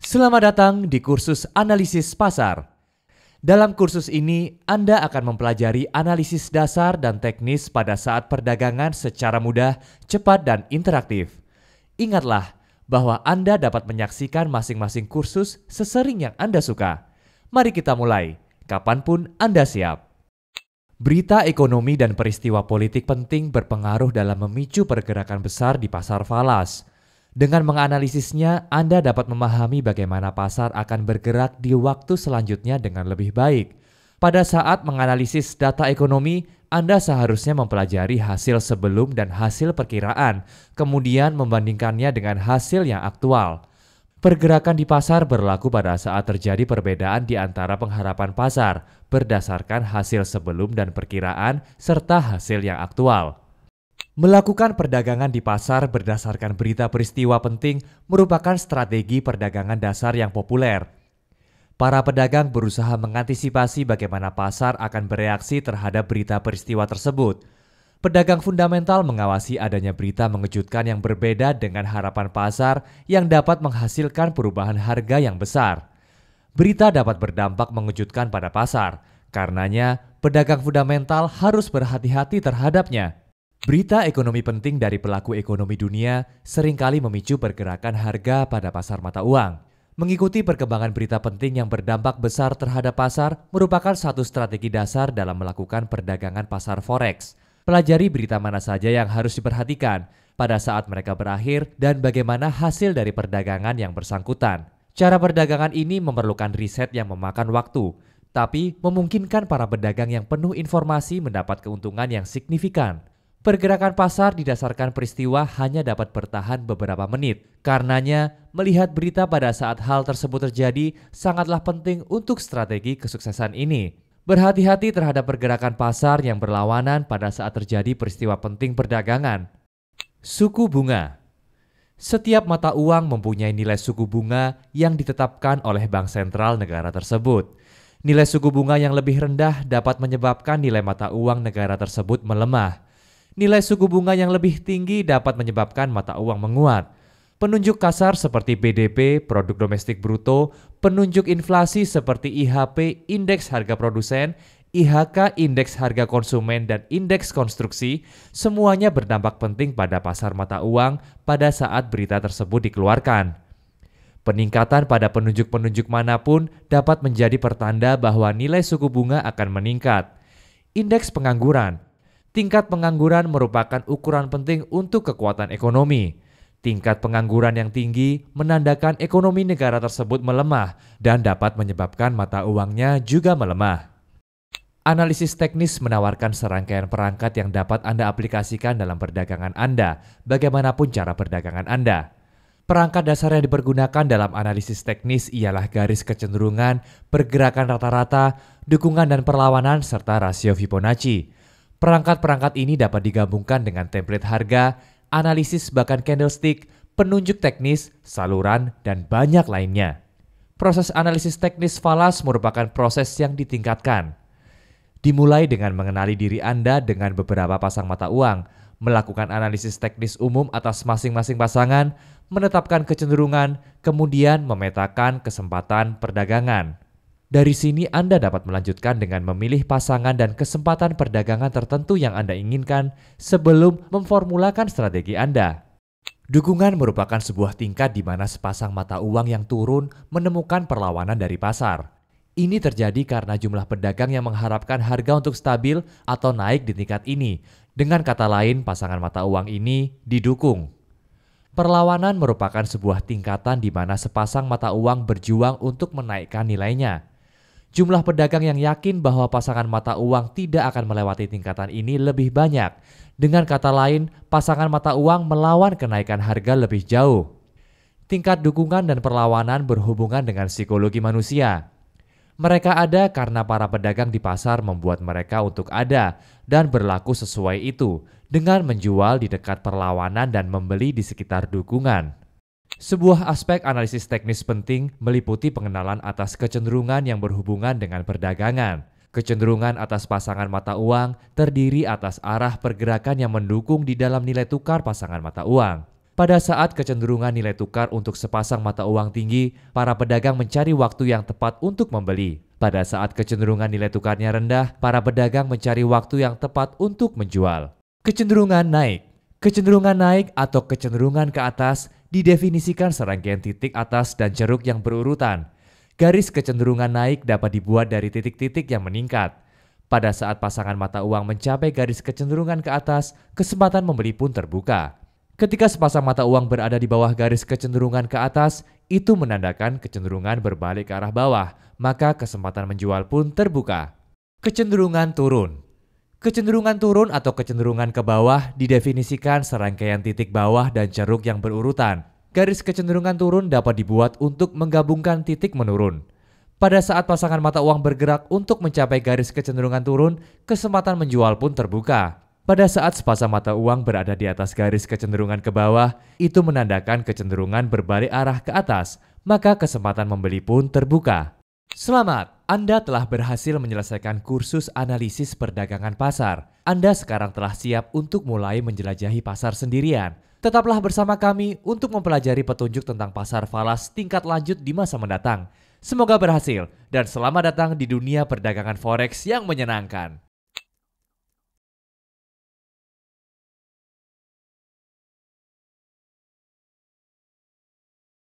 Selamat datang di kursus analisis pasar. Dalam kursus ini, Anda akan mempelajari analisis dasar dan teknis pada saat perdagangan secara mudah, cepat, dan interaktif. Ingatlah bahwa Anda dapat menyaksikan masing-masing kursus sesering yang Anda suka. Mari kita mulai, kapanpun Anda siap. Berita ekonomi dan peristiwa politik penting berpengaruh dalam memicu pergerakan besar di pasar falas. Dengan menganalisisnya, Anda dapat memahami bagaimana pasar akan bergerak di waktu selanjutnya dengan lebih baik. Pada saat menganalisis data ekonomi, Anda seharusnya mempelajari hasil sebelum dan hasil perkiraan, kemudian membandingkannya dengan hasil yang aktual. Pergerakan di pasar berlaku pada saat terjadi perbedaan di antara pengharapan pasar berdasarkan hasil sebelum dan perkiraan serta hasil yang aktual. Melakukan perdagangan di pasar berdasarkan berita peristiwa penting merupakan strategi perdagangan dasar yang populer. Para pedagang berusaha mengantisipasi bagaimana pasar akan bereaksi terhadap berita peristiwa tersebut. Pedagang fundamental mengawasi adanya berita mengejutkan yang berbeda dengan harapan pasar yang dapat menghasilkan perubahan harga yang besar. Berita dapat berdampak mengejutkan pada pasar, karenanya pedagang fundamental harus berhati-hati terhadapnya. Berita ekonomi penting dari pelaku ekonomi dunia seringkali memicu pergerakan harga pada pasar mata uang. Mengikuti perkembangan berita penting yang berdampak besar terhadap pasar merupakan satu strategi dasar dalam melakukan perdagangan pasar forex. Pelajari berita mana saja yang harus diperhatikan pada saat mereka berakhir dan bagaimana hasil dari perdagangan yang bersangkutan. Cara perdagangan ini memerlukan riset yang memakan waktu, tapi memungkinkan para pedagang yang penuh informasi mendapat keuntungan yang signifikan. Pergerakan pasar didasarkan peristiwa hanya dapat bertahan beberapa menit. Karenanya, melihat berita pada saat hal tersebut terjadi sangatlah penting untuk strategi kesuksesan ini. Berhati-hati terhadap pergerakan pasar yang berlawanan pada saat terjadi peristiwa penting perdagangan. Suku bunga. Setiap mata uang mempunyai nilai suku bunga yang ditetapkan oleh bank sentral negara tersebut. Nilai suku bunga yang lebih rendah dapat menyebabkan nilai mata uang negara tersebut melemah. Nilai suku bunga yang lebih tinggi dapat menyebabkan mata uang menguat. Penunjuk kasar seperti PDB, produk domestik bruto, penunjuk inflasi seperti IHP, indeks harga produsen, IHK, indeks harga konsumen, dan indeks konstruksi, semuanya berdampak penting pada pasar mata uang pada saat berita tersebut dikeluarkan. Peningkatan pada penunjuk-penunjuk manapun dapat menjadi pertanda bahwa nilai suku bunga akan meningkat. Indeks pengangguran. Tingkat pengangguran merupakan ukuran penting untuk kekuatan ekonomi. Tingkat pengangguran yang tinggi menandakan ekonomi negara tersebut melemah dan dapat menyebabkan mata uangnya juga melemah. Analisis teknis menawarkan serangkaian perangkat yang dapat Anda aplikasikan dalam perdagangan Anda, bagaimanapun cara perdagangan Anda. Perangkat dasar yang dipergunakan dalam analisis teknis ialah garis kecenderungan, pergerakan rata-rata, dukungan dan perlawanan, serta rasio Fibonacci. Perangkat-perangkat ini dapat digabungkan dengan template harga, analisis bahkan candlestick, penunjuk teknis, saluran, dan banyak lainnya. Proses analisis teknis falas merupakan proses yang ditingkatkan. Dimulai dengan mengenali diri Anda dengan beberapa pasang mata uang, melakukan analisis teknis umum atas masing-masing pasangan, menetapkan kecenderungan, kemudian memetakan kesempatan perdagangan. Dari sini Anda dapat melanjutkan dengan memilih pasangan dan kesempatan perdagangan tertentu yang Anda inginkan sebelum memformulakan strategi Anda. Dukungan merupakan sebuah tingkat di mana sepasang mata uang yang turun menemukan perlawanan dari pasar. Ini terjadi karena jumlah pedagang yang mengharapkan harga untuk stabil atau naik di tingkat ini. Dengan kata lain, pasangan mata uang ini didukung. Perlawanan merupakan sebuah tingkatan di mana sepasang mata uang berjuang untuk menaikkan nilainya. Jumlah pedagang yang yakin bahwa pasangan mata uang tidak akan melewati tingkatan ini lebih banyak. Dengan kata lain, pasangan mata uang melawan kenaikan harga lebih jauh. Tingkat dukungan dan perlawanan berhubungan dengan psikologi manusia. Mereka ada karena para pedagang di pasar membuat mereka untuk ada dan berlaku sesuai itu dengan menjual di dekat perlawanan dan membeli di sekitar dukungan. Sebuah aspek analisis teknis penting meliputi pengenalan atas kecenderungan yang berhubungan dengan perdagangan. Kecenderungan atas pasangan mata uang terdiri atas arah pergerakan yang mendukung di dalam nilai tukar pasangan mata uang. Pada saat kecenderungan nilai tukar untuk sepasang mata uang tinggi, para pedagang mencari waktu yang tepat untuk membeli. Pada saat kecenderungan nilai tukarnya rendah, para pedagang mencari waktu yang tepat untuk menjual. Kecenderungan naik. Kecenderungan naik atau kecenderungan ke atas didefinisikan serangkaian titik atas dan ceruk yang berurutan. Garis kecenderungan naik dapat dibuat dari titik-titik yang meningkat. Pada saat pasangan mata uang mencapai garis kecenderungan ke atas, kesempatan membeli pun terbuka. Ketika sepasang mata uang berada di bawah garis kecenderungan ke atas, itu menandakan kecenderungan berbalik ke arah bawah, maka kesempatan menjual pun terbuka. Kecenderungan turun. Kecenderungan turun atau kecenderungan ke bawah didefinisikan serangkaian titik bawah dan ceruk yang berurutan. Garis kecenderungan turun dapat dibuat untuk menggabungkan titik menurun. Pada saat pasangan mata uang bergerak untuk mencapai garis kecenderungan turun, kesempatan menjual pun terbuka. Pada saat sepasang mata uang berada di atas garis kecenderungan ke bawah, itu menandakan kecenderungan berbalik arah ke atas, maka kesempatan membeli pun terbuka. Selamat, Anda telah berhasil menyelesaikan kursus analisis perdagangan pasar. Anda sekarang telah siap untuk mulai menjelajahi pasar sendirian. Tetaplah bersama kami untuk mempelajari petunjuk tentang pasar falas tingkat lanjut di masa mendatang. Semoga berhasil dan selamat datang di dunia perdagangan forex yang menyenangkan.